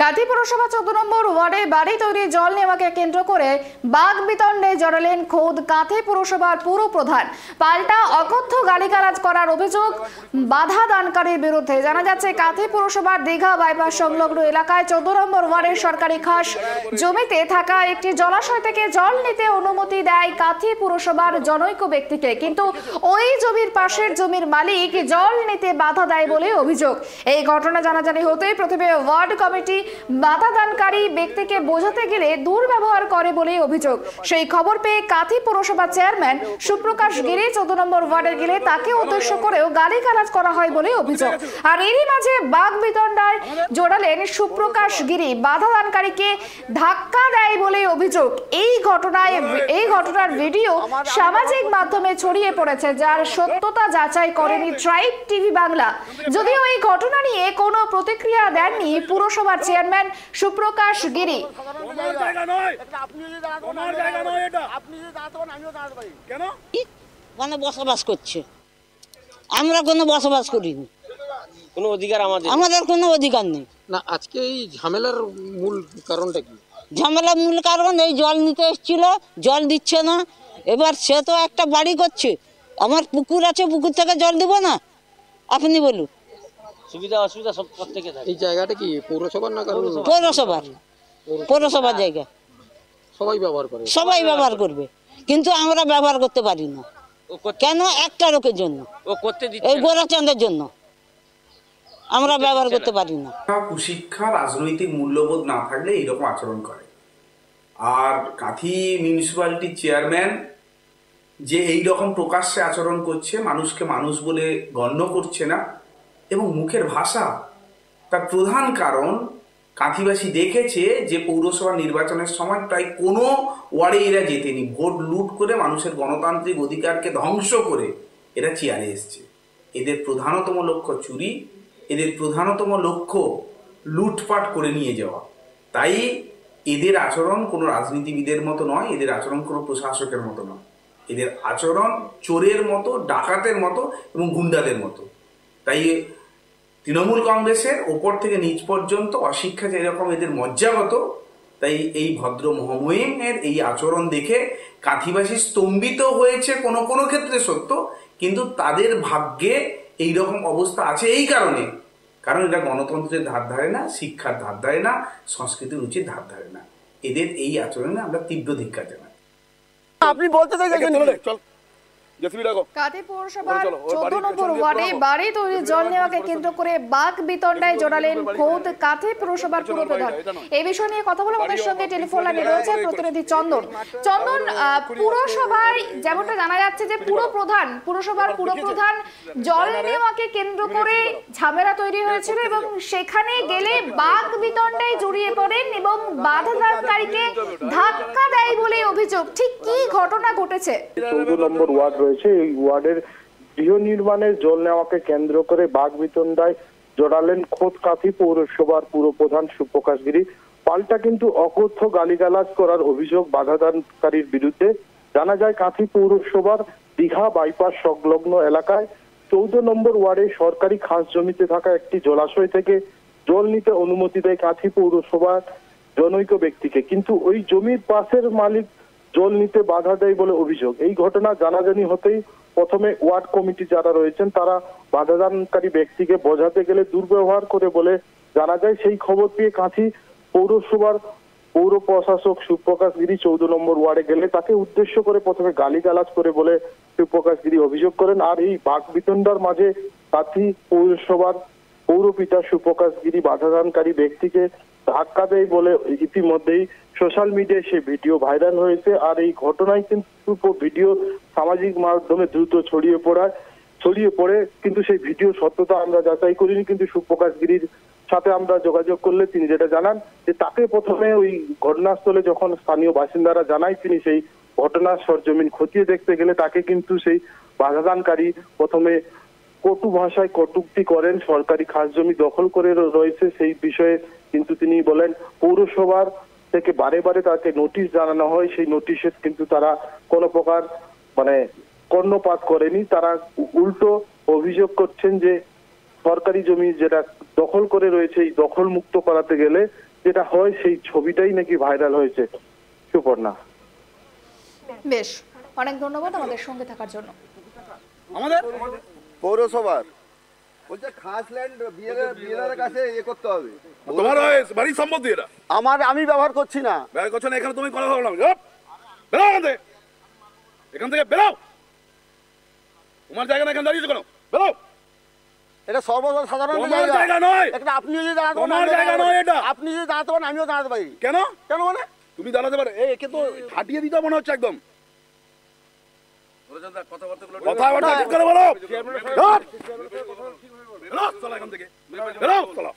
কাঁথি পুরসভা 14 নম্বর ওয়ার্ডে বাড়ি তৈরি জল নেওয়াকে কেন্দ্র করে বাঘ বিতণ্ডে জড়ালেন খোদ কাঁথি পুরসভার পুর প্রধান। পাল্টা অকথ্য গালিগালাজ করার অভিযোগ বাধা দানকারীর বিরুদ্ধে। জানা যাচ্ছে কাঁথি পুরসভার দীঘা বাইপাস সংলগ্ন এলাকায় 14 নম্বর ওয়ার্ডের সরকারি খাস জমিতে থাকা একটি জলাশয় থেকে জল নিতে অনুমতি দেয় কাঁথি পুরসভার জনৈক ব্যক্তিকে, কিন্তু ওই জমির পাশের জমির মালিক জল নিতে বাধা দেয় বলে অভিযোগ। এই ঘটনা জানাজানি হতেই প্রথমে ওয়ার্ড কমিটি বাধা দানকারী ব্যক্তিকে বোঝাতে গেলে দুর্ব্যবহার করে বলে অভিযোগ। সেই খবর পেয়ে কাঁথি পুরসভা চেয়ারম্যান সুপ্রকাশ গিরি 14 নম্বর ওয়ার্ডে গেলে তাকে উদ্দেশ্য করেও গালিগালাজ করা হয় বলে অভিযোগ। আর এরই মাঝে বাঘ বিতণ্ডায় জড়ালেন সুপ্রকাশ গিরি, বাধা দানকারীকে ধাক্কা দেয় বলে অভিযোগ। এই ঘটনার ভিডিও সামাজিক মাধ্যমে ছড়িয়ে পড়েছে, যার সত্যতা যাচাই করেনি ট্রাইব টিভি বাংলা। যদিও এই ঘটনা নিয়ে কোনো প্রতিক্রিয়া দেননি পুরসভার চেয়ারম্যান সুপ্রকাশ গিরি। বসবাস করছে, আমরা কোনো বসবাস করিনি, কোনো অধিকার আমাদের কোনো অধিকার নেই। না, আজকে এই ঝামেলার মূল কারণটা কি? ঝামেলার মূল কারণ এই জল নিতে এসেছিল, জল দিচ্ছে না। এবার সে তো একটা বাড়ি করছে, আমার পুকুর আছে, পুকুর থেকে জল দিব না? আপনি বলুন। সুবিধা অসুবিধা সব প্রত্যেকে থাকে। এই জায়গাটা কি পৌরসভার না? পৌরসভার জায়গা, সবাই ব্যবহার করবে, কিন্তু আমরা ব্যবহার করতে পারি না। কেন? একটা লোকের জন্য, এই গোরাচাঁদের জন্য আমরা ব্যবহার করতে পারি না। কুশিক্ষা, রাজনৈতিক মূল্যবোধ না থাকলে এইরকম আচরণ করে। আর কাঁথি মিউনিসিপ্যালিটির চেয়ারম্যান যে এই রকম প্রকাশ্যে আচরণ করছে, মানুষকে মানুষ বলে গণ্য করছে না, এবং মুখের ভাষা, তার প্রধান কারণ কাঁথিবাসী দেখেছে যে পৌরসভা নির্বাচনের সময় প্রায় কোনো ওয়ার্ডে এরা জেতেনি। ভোট লুট করে মানুষের গণতান্ত্রিক অধিকারকে ধ্বংস করে এরা চেয়ারে এসছে। এদের প্রধানতম লক্ষ্য চুরি, এদের প্রধানতম লক্ষ্য লুটপাট করে নিয়ে যাওয়া। তাই এদের আচরণ কোনো রাজনীতিবিদের মতো নয়, এদের আচরণ কোনো প্রশাসকের মতো নয়। এদের আচরণ চোরের মতো, ডাকাতের মতো এবং গুন্ডাদের মতো। তাই তৃণমূল কংগ্রেসের ওপর থেকে নিচ পর্যন্ত অশিক্ষা যেরকম এদের মজ্জাগত, তাই এই ভদ্র মহামহিমের এই আচরণ দেখে কাঁথিবাসী স্তম্ভিত হয়েছে। কোনো কোনো ক্ষেত্রে সত্য, কিন্তু তাদের ভাগ্যে এইরকম অবস্থা আছে এই কারণে, কারণ এরা গণতন্ত্রের ধার ধারে না, শিক্ষার ধার ধারে না, সংস্কৃতির উচিত ধার ধারে না। এদের এই আচরণে আমরা তীব্র ধিক্কার জানাই। আপনি বলতে চাইছেন কাঁথি পৌরসভার 14 নম্বর ওয়ার্ডে বাড়ি তৈরি জল নেওয়াকে কেন্দ্র করে বাঘ বিতণ্ডায় জড়ালেন খোদ কাঁথি পুরসভার পুর প্রধান। এই বিষয় নিয়ে কথা বলে আমাদের সঙ্গে টেলিফোন লাইনে রয়েছে প্রতিনিধি চন্দন। পুরসভায় যেমনটা জানা যাচ্ছে যে পুরসভার পুর প্রধান জল নেওয়াকে কেন্দ্র করে ঝামেলা তৈরি হয়েছিল এবং সেখানে গেলে বাঘ বিতণ্ডায় জড়িয়ে পড়েন এবং বাধা দানকারীকে ধাক্কা দেয় বলে অভিযোগ। ঠিক কি ঘটনা ঘটেছে? 14 নম্বর ওয়ার্ড রয়েছে, এই ওয়ার্ডের গৃহ নির্মাণের জল নেওয়াকে কেন্দ্র করে বাঘ বিতণ্ডায় জড়ালেন খোদ কাঁথি পৌরসভার পুর প্রধান সুপ্রকাশ গিরি। পাল্টা কিন্তু অকথ্য গালিগালাজ করার অভিযোগ বাধাদানকারীর বিরুদ্ধে। জানা যায় কাঁথি পৌরসভার দীঘা বাইপাস সংলগ্ন এলাকায় 14 নম্বর ওয়ার্ডে সরকারি খাস জমিতে থাকা একটি জলাশয় থেকে জল নিতে অনুমতি দেয় কাঁথি পৌরসভার জনৈক ব্যক্তিকে, কিন্তু ওই জমির পাশের মালিক জল নিতে বাধা দেয় বলে অভিযোগ। এই ঘটনা জানাজানি হতেই প্রথমে ওয়ার্ড কমিটি যারা রয়েছেন তারা বাধাদানকারী ব্যক্তিকে বোঝাতে গেলে দুর্ব্যবহার করে বলে জানা যায়। সেই খবর পেয়ে কাঁথি পৌরসভার পৌর প্রশাসক সুপ্রকাশ গিরি 14 নম্বর ওয়ার্ডে গেলে তাকে উদ্দেশ্য করে প্রথমে গালিগালাজ করে বলে সুপ্রকাশ গিরি অভিযোগ করেন। আর এই বাঘ বিতণ্ডার মাঝে কাঁথি পৌরসভার পৌরপিতা সুপ্রকাশ গিরি বাধাদানকারী ব্যক্তিকে ধাক্কা দেয় বলে ইতিমধ্যেই সোশ্যাল মিডিয়ায় সেই ভিডিও ভাইরাল হয়েছে। আর এই ঘটনায় কিন্তু ভিডিও সামাজিক মাধ্যমে দ্রুত ছড়িয়ে পড়ে, কিন্তু সেই ভিডিও সত্যতা আমরা যাচাই করিনি। কিন্তু সুপ্রকাশ গিরির সাথে আমরা যোগাযোগ করলে তিনি যেটা জানান যে তাকে প্রথমে ওই ঘটনাস্থলে যখন স্থানীয় বাসিন্দারা জানায়, তিনি সেই ঘটনার সরজমিন খতিয়ে দেখতে গেলে তাকে কিন্তু সেই বাধাদানকারী প্রথমে কটু ভাষায় কটূক্তি করেন। সরকারি খাস জমি দখল করে রয়েছে সেই বিষয়ে কিন্তু তিনি বলেন পৌরসভার থেকে বারে বারে তাকে নোটিশ জানানো হয়, সেই নোটিশে কিন্তু তারা কোনো প্রকার কর্ণপাত করেনি। তারা উল্টো অভিযোগ করছেন যে সরকারি জমি যেটা দখল করে রয়েছে, এই দখল মুক্ত করাতে গেলে যেটা হয় সেই ছবিটাই নাকি ভাইরাল হয়েছে। সুপর্ণা, বেশ, অনেক ধন্যবাদ আমাদের সঙ্গে থাকার জন্য। আমাদের পৌরসভার বলছে খাস ল্যান্ড বিএলআর কাছে ইয়ে করতে হবে। তোমার বাড়ির সম্পত্তি এটা আমি ব্যবহার করছি না। ব্যবহার করছো না, এখানে তুমি কথা বললাম বেরো এখান থেকে বেরো। তোমার জায়গা না, এখানে দাঁড়িয়েছো কেন? বেরো। এটা সর্বসাধারণ তোমার জায়গা নয়। একটা আপনি যদি দাঁড়াতে পারেন, তোমার জায়গা নয় এটা। আপনি যদি দাঁড়াতে পারেন আমিও দাঁড়াতে পারি। কেন কেন মানে তুমি দাঁড়াতে পারো? একে তো হাঁটিয়ে দিতে মনে হচ্ছে একদম। কথাবার্তা ঠিক করে বলো। বেরো, চলো এখান থেকে, বেরো, চলো।